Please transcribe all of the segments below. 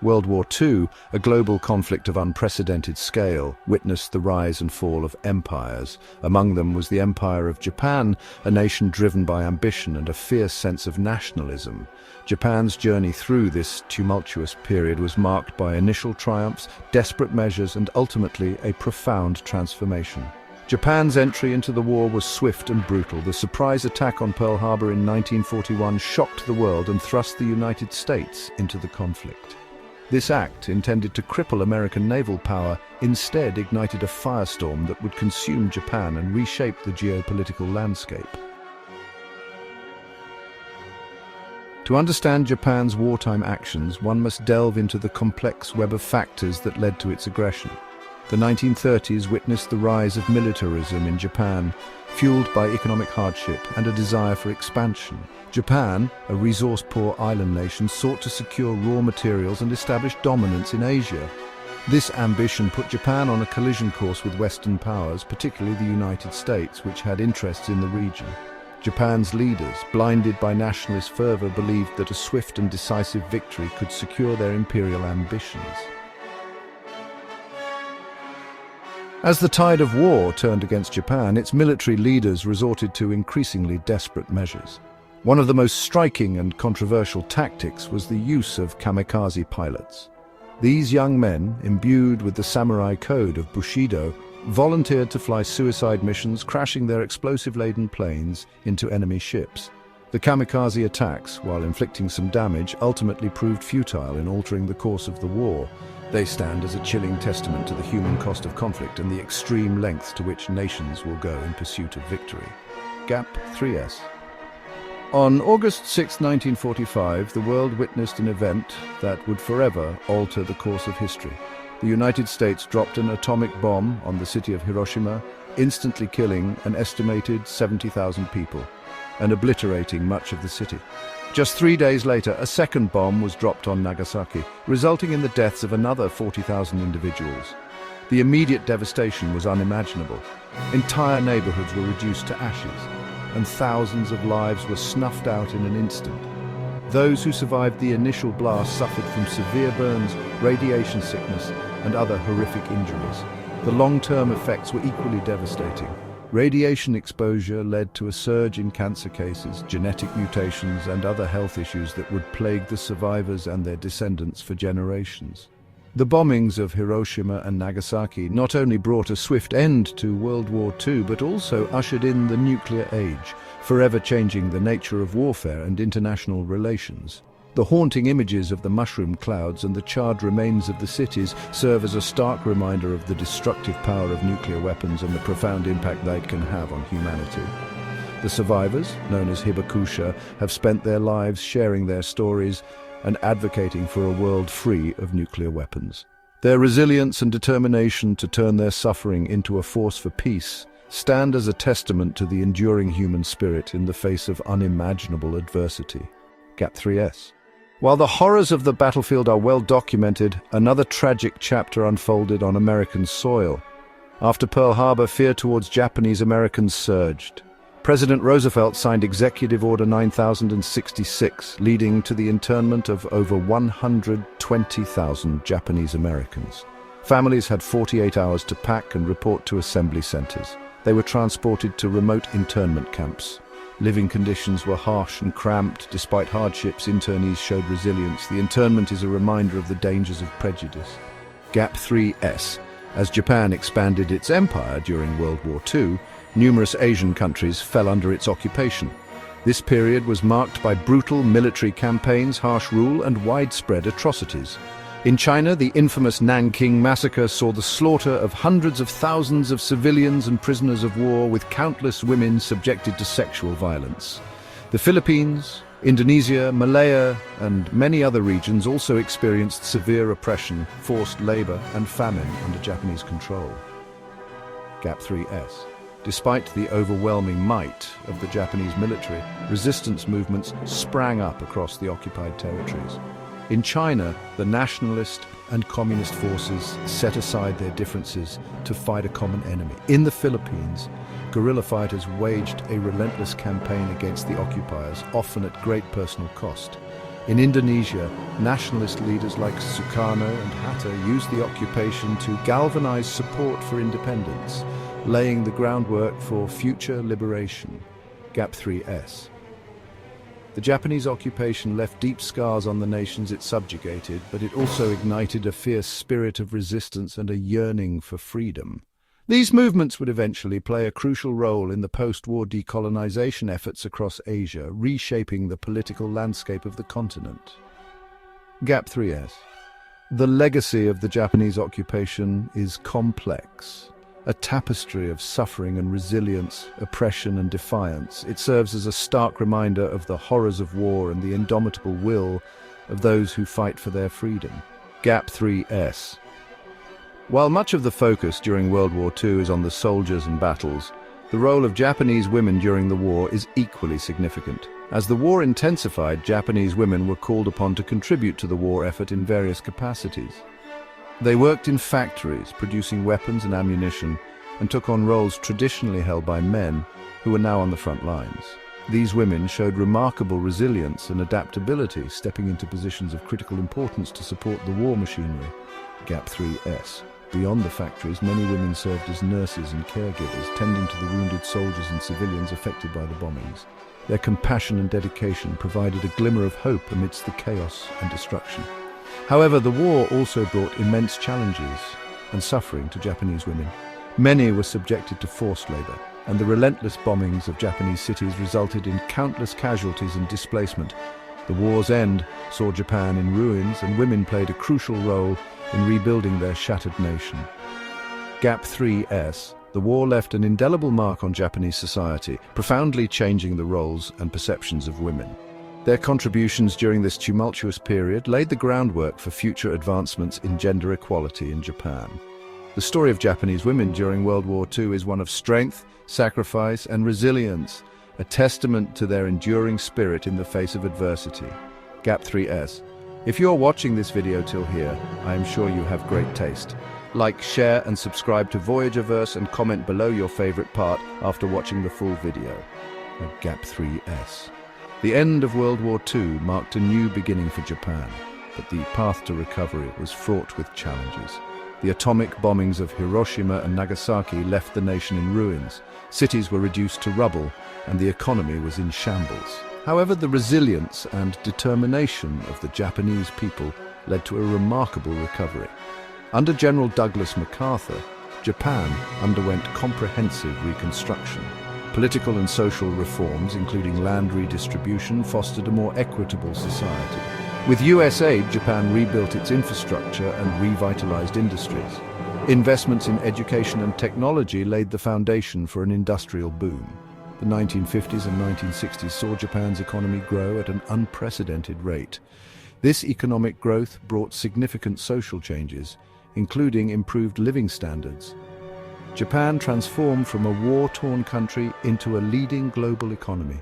World War II, a global conflict of unprecedented scale, witnessed the rise and fall of empires. Among them was the Empire of Japan, a nation driven by ambition and a fierce sense of nationalism. Japan's journey through this tumultuous period was marked by initial triumphs, desperate measures, and ultimately a profound transformation. Japan's entry into the war was swift and brutal. The surprise attack on Pearl Harbor in 1941 shocked the world and thrust the United States into the conflict. This act, intended to cripple American naval power, instead ignited a firestorm that would consume Japan and reshape the geopolitical landscape. To understand Japan's wartime actions, one must delve into the complex web of factors that led to its aggression. The 1930s witnessed the rise of militarism in Japan, fueled by economic hardship and a desire for expansion. Japan, a resource-poor island nation, sought to secure raw materials and establish dominance in Asia. This ambition put Japan on a collision course with Western powers, particularly the United States, which had interests in the region. Japan's leaders, blinded by nationalist fervor, believed that a swift and decisive victory could secure their imperial ambitions. As the tide of war turned against Japan, its military leaders resorted to increasingly desperate measures. One of the most striking and controversial tactics was the use of kamikaze pilots. These young men, imbued with the samurai code of Bushido, volunteered to fly suicide missions, crashing their explosive-laden planes into enemy ships. The kamikaze attacks, while inflicting some damage, ultimately proved futile in altering the course of the war. They stand as a chilling testament to the human cost of conflict and the extreme lengths to which nations will go in pursuit of victory. Gap 3S. On August 6, 1945, the world witnessed an event that would forever alter the course of history. The United States dropped an atomic bomb on the city of Hiroshima, instantly killing an estimated 70,000 people and obliterating much of the city. Just 3 days later, a second bomb was dropped on Nagasaki, resulting in the deaths of another 40,000 individuals. The immediate devastation was unimaginable. Entire neighborhoods were reduced to ashes, and thousands of lives were snuffed out in an instant. Those who survived the initial blast suffered from severe burns, radiation sickness, and other horrific injuries. The long-term effects were equally devastating. Radiation exposure led to a surge in cancer cases, genetic mutations, and other health issues that would plague the survivors and their descendants for generations. The bombings of Hiroshima and Nagasaki not only brought a swift end to World War II, but also ushered in the nuclear age, forever changing the nature of warfare and international relations. The haunting images of the mushroom clouds and the charred remains of the cities serve as a stark reminder of the destructive power of nuclear weapons and the profound impact they can have on humanity. The survivors, known as Hibakusha, have spent their lives sharing their stories and advocating for a world free of nuclear weapons. Their resilience and determination to turn their suffering into a force for peace stand as a testament to the enduring human spirit in the face of unimaginable adversity. Gap 3S. While the horrors of the battlefield are well documented, another tragic chapter unfolded on American soil. After Pearl Harbor, fear towards Japanese Americans surged. President Roosevelt signed Executive Order 9066, leading to the internment of over 120,000 Japanese Americans. Families had 48 hours to pack and report to assembly centers. They were transported to remote internment camps. Living conditions were harsh and cramped. Despite hardships, internees showed resilience. The internment is a reminder of the dangers of prejudice. Gap 3S. As Japan expanded its empire during World War II, numerous Asian countries fell under its occupation. This period was marked by brutal military campaigns, harsh rule, and widespread atrocities. In China, the infamous Nanking massacre saw the slaughter of hundreds of thousands of civilians and prisoners of war, with countless women subjected to sexual violence. The Philippines, Indonesia, Malaya, and many other regions also experienced severe oppression, forced labor, and famine under Japanese control. Gap 3S. Despite the overwhelming might of the Japanese military, resistance movements sprang up across the occupied territories. In China, the nationalist and communist forces set aside their differences to fight a common enemy. In the Philippines, guerrilla fighters waged a relentless campaign against the occupiers, often at great personal cost. In Indonesia, nationalist leaders like Sukarno and Hatta used the occupation to galvanize support for independence, laying the groundwork for future liberation. Gap 3S. The Japanese occupation left deep scars on the nations it subjugated, but it also ignited a fierce spirit of resistance and a yearning for freedom. These movements would eventually play a crucial role in the post-war decolonization efforts across Asia, reshaping the political landscape of the continent. Gap 3S. The legacy of the Japanese occupation is complex. A tapestry of suffering and resilience, oppression and defiance. It serves as a stark reminder of the horrors of war and the indomitable will of those who fight for their freedom. Gap 3S. While much of the focus during World War II is on the soldiers and battles, the role of Japanese women during the war is equally significant. As the war intensified, Japanese women were called upon to contribute to the war effort in various capacities. They worked in factories, producing weapons and ammunition, and took on roles traditionally held by men, who were now on the front lines. These women showed remarkable resilience and adaptability, stepping into positions of critical importance to support the war machinery. Gap 3S. Beyond the factories, many women served as nurses and caregivers, tending to the wounded soldiers and civilians affected by the bombings. Their compassion and dedication provided a glimmer of hope amidst the chaos and destruction. However, the war also brought immense challenges and suffering to Japanese women. Many were subjected to forced labor, and the relentless bombings of Japanese cities resulted in countless casualties and displacement. The war's end saw Japan in ruins, and women played a crucial role in rebuilding their shattered nation. Gap 3S. The war left an indelible mark on Japanese society, profoundly changing the roles and perceptions of women. Their contributions during this tumultuous period laid the groundwork for future advancements in gender equality in Japan. The story of Japanese women during World War II is one of strength, sacrifice, and resilience, a testament to their enduring spirit in the face of adversity. Gap 3S. If you're watching this video till here, I am sure you have great taste. Like, share, and subscribe to Voyagerverse and comment below your favorite part after watching the full video. Gap 3S. The end of World War II marked a new beginning for Japan, but the path to recovery was fraught with challenges. The atomic bombings of Hiroshima and Nagasaki left the nation in ruins. Cities were reduced to rubble, and the economy was in shambles. However, the resilience and determination of the Japanese people led to a remarkable recovery. Under General Douglas MacArthur, Japan underwent comprehensive reconstruction. Political and social reforms, including land redistribution, fostered a more equitable society. With US aid, Japan rebuilt its infrastructure and revitalized industries. Investments in education and technology laid the foundation for an industrial boom. The 1950s and 1960s saw Japan's economy grow at an unprecedented rate. This economic growth brought significant social changes, including improved living standards. Japan transformed from a war-torn country into a leading global economy.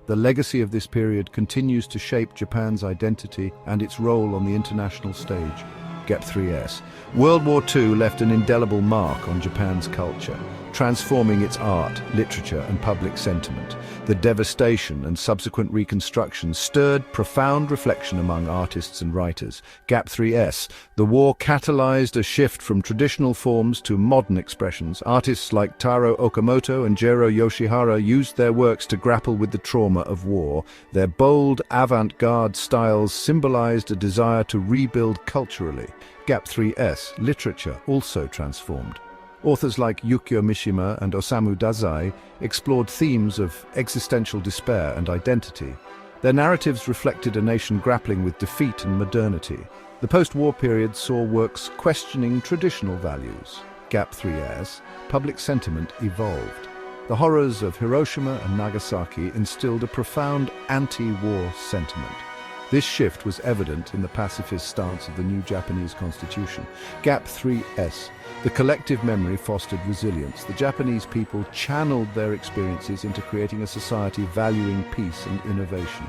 The legacy of this period continues to shape Japan's identity and its role on the international stage. Gap 3S. World War II left an indelible mark on Japan's culture, transforming its art, literature, and public sentiment. The devastation and subsequent reconstruction stirred profound reflection among artists and writers. Gap 3S. The war catalyzed a shift from traditional forms to modern expressions. Artists like Taro Okamoto and Jiro Yoshihara used their works to grapple with the trauma of war. Their bold, avant-garde styles symbolized a desire to rebuild culturally. Gap 3S. Literature also transformed. Authors like Yukio Mishima and Osamu Dazai explored themes of existential despair and identity. Their narratives reflected a nation grappling with defeat and modernity. The post-war period saw works questioning traditional values. Gap 3S. Public sentiment evolved. The horrors of Hiroshima and Nagasaki instilled a profound anti-war sentiment. This shift was evident in the pacifist stance of the new Japanese constitution. Gap 3S. The collective memory fostered resilience. The Japanese people channeled their experiences into creating a society valuing peace and innovation.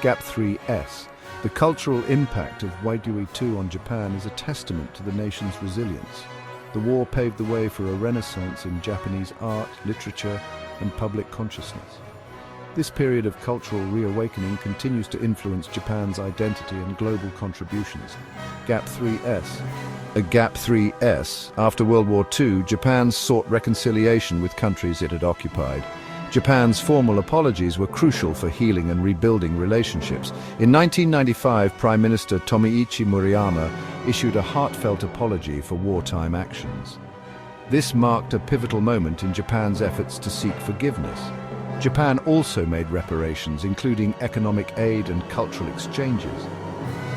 Gap 3S. The cultural impact of WWII on Japan is a testament to the nation's resilience. The war paved the way for a renaissance in Japanese art, literature, and public consciousness. This period of cultural reawakening continues to influence Japan's identity and global contributions. Gap 3S. Gap 3S. After World War II, Japan sought reconciliation with countries it had occupied. Japan's formal apologies were crucial for healing and rebuilding relationships. In 1995, Prime Minister Tomoichi Murayama issued a heartfelt apology for wartime actions. This marked a pivotal moment in Japan's efforts to seek forgiveness. Japan also made reparations, including economic aid and cultural exchanges.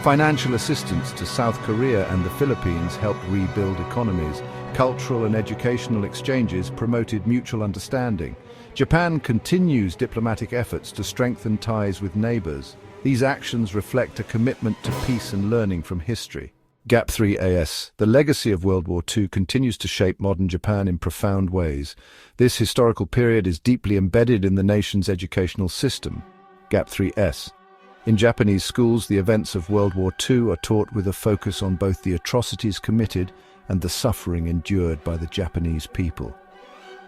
Financial assistance to South Korea and the Philippines helped rebuild economies. Cultural and educational exchanges promoted mutual understanding. Japan continues diplomatic efforts to strengthen ties with neighbors. These actions reflect a commitment to peace and learning from history. Gap 3AS. The legacy of World War II continues to shape modern Japan in profound ways. This historical period is deeply embedded in the nation's educational system. Gap 3S. In Japanese schools, the events of World War II are taught with a focus on both the atrocities committed and the suffering endured by the Japanese people.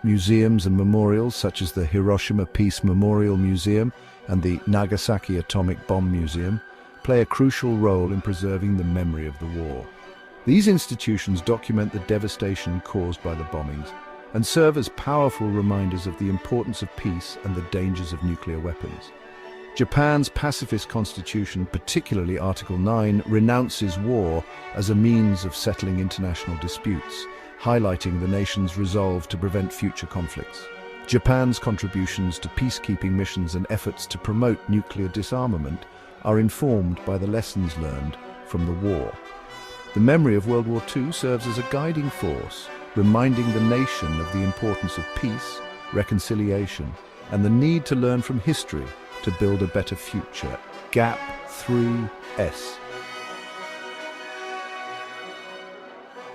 Museums and memorials such as the Hiroshima Peace Memorial Museum and the Nagasaki Atomic Bomb Museum play a crucial role in preserving the memory of the war. These institutions document the devastation caused by the bombings and serve as powerful reminders of the importance of peace and the dangers of nuclear weapons. Japan's pacifist constitution, particularly Article 9, renounces war as a means of settling international disputes, highlighting the nation's resolve to prevent future conflicts. Japan's contributions to peacekeeping missions and efforts to promote nuclear disarmament are informed by the lessons learned from the war. The memory of World War II serves as a guiding force, reminding the nation of the importance of peace, reconciliation, and the need to learn from history to build a better future. Gap 3S.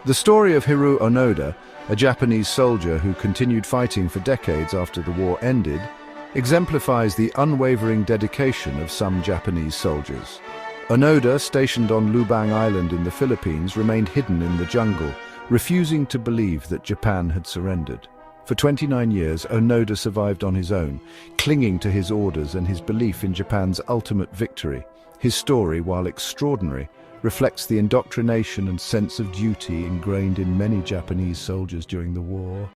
The story of Hiroo Onoda, a Japanese soldier who continued fighting for decades after the war ended, exemplifies the unwavering dedication of some Japanese soldiers. Onoda, stationed on Lubang Island in the Philippines, remained hidden in the jungle, refusing to believe that Japan had surrendered. For 29 years, Onoda survived on his own, clinging to his orders and his belief in Japan's ultimate victory. His story, while extraordinary, reflects the indoctrination and sense of duty ingrained in many Japanese soldiers during the war.